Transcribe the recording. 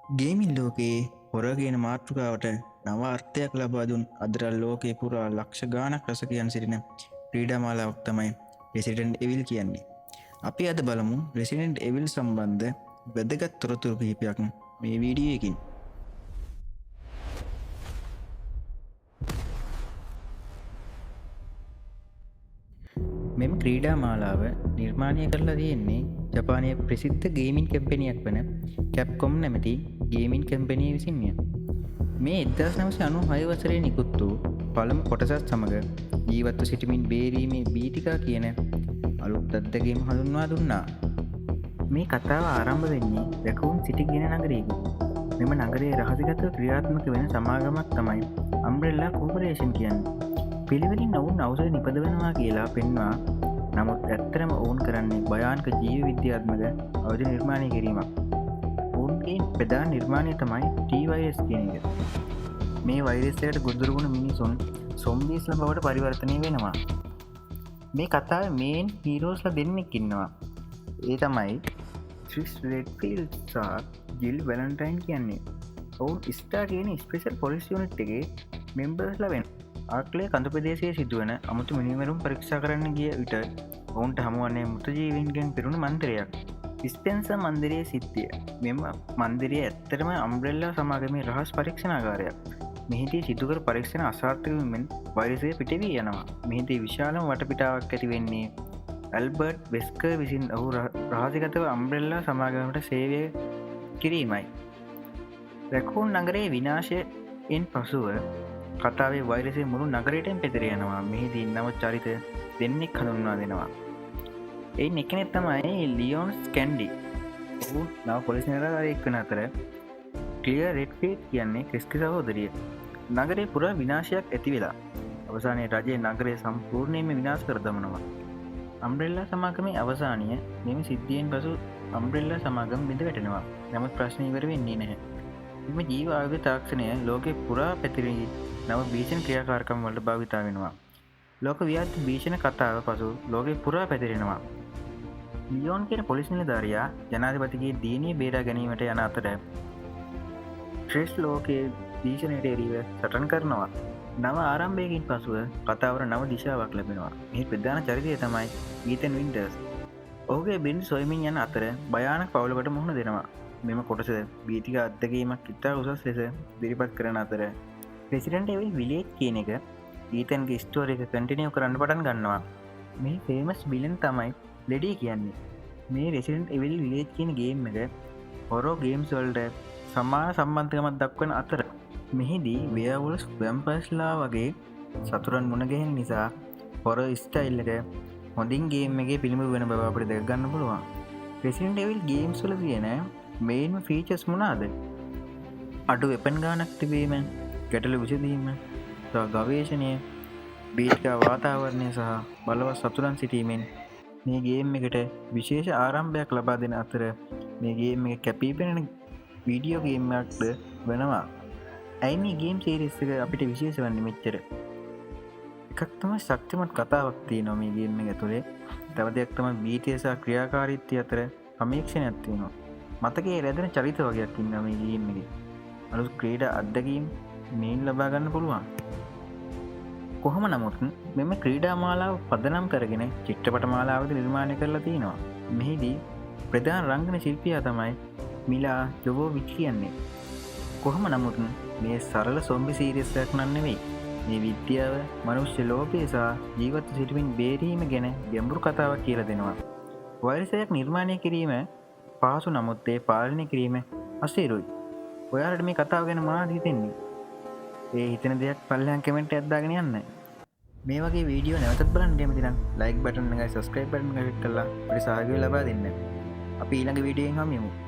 Gaming ලෝකයේ හොර කියන මාතෘකාවට නව අර්ථයක් ලබා දුන් අදරල් ලෝකයේ පුරා ලක්ෂ ගානක් රසකයන් සිටින ක්‍රීඩාමාලාවක් තමයි රෙසිඩන්ට් එවිල් කියන්නේ. අපි අද බලමු රෙසිඩන්ට් එවිල් සම්බන්ධ වැදගත් තොරතුරු කිහිපයක් මේ වීඩියෝ එකකින්. මෙම ක්‍රීඩා මාලාව නිර්මාණය කරලා තියෙන්නේ ජපානයේ ප්‍රසිද්ධ ගේමින් කැම්පැනියක් වන කැප්කොම් නැමැති ගේමින් කැම්පැනිය විසින්ය. මේ 1996 වසරේ නිකුත් වූ පළමු කොටසත් සමග ජීවත්ව සිටමින් බේරීමේ බීතිකා කියන අලුත් අත්දැකීම හඳුන්වා දුන්නා. මේ කතාව ආරම්භ වෙන්නේ රැකූන් සිටි කියන නගරයකින්. මෙම නගරයේ රහසිගතව ක්‍රියාත්මක වෙන සමාගමක් තමයි අම්බ්‍රෙල්ලා කෝපරේෂන් කියන්නේ. පිළිවෙලින් ඔවුන් අවසර නිපදවනවා කියලා පෙන්වා, නමුත් ඇත්තරම ඔවුන් කරන්නේ භයානක ජීව විද්‍යාත්මක අවධ නිර්මාණය කිරීමක්. ඔවුන්ගේ ප්‍රධාන නිර්මාණය තමයි ටී-වයිරස් කියන එක. මේ වෛරසයට ගොදුරුවුණු මිනිසුන් සොම්බීස්ලා බවට පරිවර්තනය වෙනවා. මේ කතාවේ මේන් හීරෝස්ලා දෙන්නෙක් ඉන්නවා. ඒ තමයි ක්‍රිස් රෙඩ්ෆීල්ඩ් සහ ජිල් වැලන්ටයින් කියන්නේ. ඔවුන් ස්ටාර් කියන ස්පෙෂල් පොලිස් යුනිට් එකේ මෙම්බර්ස්ලා වෙනවා. ආක්ලේ කඳු ප්‍රදේශයේ සිදුවන අමුතු මිනිමරුම් පරීක්ෂා කරන්න ගිය විට ඔවුන්ට හමුවන්නේ මෘතජීවීන්ගෙන් පිරුණු මන්දිරයක්. ස්පෙන්සර් මන්දිරයේ සිද්ධිය. මෙම මන්දිරය ඇත්තටම අම්බ්‍රෙල්ලා සමාගමේ රහස් පරීක්ෂණාගාරයක්. මෙහිදී සිදුකර පරීක්ෂණ අසාර්ථක වීමෙන් වෛරසය පිටවී යනවා. මෙහිදී විශාලම වටපිටාවක් ඇති වෙන්නේ ඇල්බර්ට් වෙස්කර් විසින් ඔහු රහසිගතව අම්බ්‍රෙල්ලා සමාගමට සේවය කිරීමයි. රැකූන් නගරයේ විනාශයෙන් පසුව කතාවේ වෛරසය මුළු නගරයටම පැතිරෙනවා. මෙහිදී නව චරිත දෙන්නෙක් හඳුන්වා දෙනවා. එයින් එක්කෙනෙක් තමයි ලියෝන් ස්කැන්ඩි. ඔහු නව පොලිස් නිලධාරියෙක් වෙන අතර ක්ලියර් රෙඩ්ෆීල්ඩ් කියන්නේ ක්‍රිස්ගේ සහෝදරිය. නගරේ පුරා විනාශයක් ඇති වෙලා අවසානයේ රජයේ නගරය සම්පූර්ණයෙන්ම විනාශ කර දමනවා. අම්බ්‍රෙල්ලා සමාගමේ අවසානය මෙම සිද්ධියෙන් පසු අම්බ්‍රෙල්ලා සමාගම බිඳ වැටෙනවා. නමුත් ප්‍රශ්න ඉවර වෙන්නේ නැහැ. මෙම ජීව ආයුධ තාක්ෂණය ලෝකේ පුරා පැතිරී නව භීෂණ ක්‍රියාකාරකම් වලට භාවිතා වෙනවා. ලෝක ව්‍යාප්ත භීෂණ කතාව පසු ලෝකේ පුරා පැතිරෙනවා. ලියෝන් කියන පොලිස් නිලධාරියා ජනාධිපතිගේ දියණිය බේරා ගැනීමට යන අතර ට්‍රෙස් ලෝකයේ භීෂණයට එරෙහිව සටන් කරනවා. නව ආරම්භයකින් පසුව කතාවට නව දිශාවක් ලැබෙනවා. මේ ප්‍රධාන චරිතය තමයි ඊතන් වින්ටර්ස්. ඔහුගේ බිරිඳ සොයමින් යන අතර භයානක පවුලකට මුහුණ දෙනවා. මෙම කොටස බීතික අත්දැකීමක් ඉතා උසස් ලෙස දිරිපත් කරන අතර රෙසිඩන්ට් එවිල් විලේජ් කියන එක ඊතන්ගේ ස්ටෝරි එක කන්ටිනියු කරන්න පටන් ගන්නවා. මේ ෆේමස් විලන් තමයි ලෙඩී කියන්නේ. මේ රෙසිඩන්ට් එවිල් විලේජ් කියන ගේම් එක හොරෝ ගේම්ස් වලට සමාන සම්බන්ධකමක් දක්වන අතර මෙහිදී වෙයර්වුල්ස් වැම්පර්ස්ලා වගේ සතුරන් මුණ ගැහෙන නිසා හොරර් ස්ටයිල් එක හොඳින් ගේම් එකේ පිළිඹු වෙන බව අපිට දැක ගන්න පුළුවන්. රෙසිඩන්ට් එවිල් ගේම්ස් වල තියෙන මේන්ම ෆීචර්ස් මොනවාද? අඩු වෙපන් ගානක් තිබීම, ගැටලු විසඳීම, ගවේෂණය, බීතිකා වාතාවරණය සහ බලවත් සතුරන් සිටීමෙන් මේ ගේම් එකට විශේෂ ආරම්භයක් ලබා දෙන අතර මේ ගේම් එක කැපී පෙනෙන වීඩියෝ ගේම් එකක්ද වෙනවා. ඇයි මේ ගේම් සීරීස් එක අපිට විශේෂ වන්නේ මෙච්චර? එකක් තමයි ශක්තිමත් කතාවක් තියෙනවා මේ ගේම් එක ඇතුලේ. තව දෙයක් තමයි බීතිය සහ ක්‍රියාකාරීත්වය අතර සමීක්ෂණයක් තියෙනවා. මතකයේ රැඳෙන චරිත වගේක් ඉන්නවා මේ ගේම් එකේ. අලුත් ක්‍රීඩා අත්දැකීම් මේන් ලබා ගන්න පුළුවන්. කොහොම නමුත් මෙම ක්‍රීඩා මාලාව පදනම් කරගෙන චිත්‍රපට මාලාවද නිර්මාණය කරලා තියෙනවා. මෙහිදී ප්‍රධාන රංගන ශිල්පියා තමයි මිලා ජොවෝවිච් කියන්නේ. කොහොම නමුත් මේ සරල සොම්බි සීරීස් එකක් නෙවෙයි. මේ විද්‍යාව, මනුෂ්‍ය ලෝකය සහ ජීවත් සිටීමෙන් බේරීම ගැන ගැඹුරු කතාවක් කියලා දෙනවා. වෛරසයක් නිර්මාණය කිරීම පහසු, නමුත් ඒ පාලනය කිරීම අසීරුයි. ඔයාලට මේ කතාව ගැන මොනවද හිතෙන්නේ? ඒ හිතෙන දෙයක් පල්ලෙහාන් කමෙන්ට් එකක් දාගෙන යන්න. මේ වගේ වීඩියෝ නැවතත් බලන්න කැමති නම් ලයික් බටන් එකයි සබ්ස්ක්‍රයිබ් බටන් එක ක්ලික් කරලා අපිට සහයෝගය ලබා දෙන්න. අපි ඊළඟ වීඩියෝ එකෙන් හමු.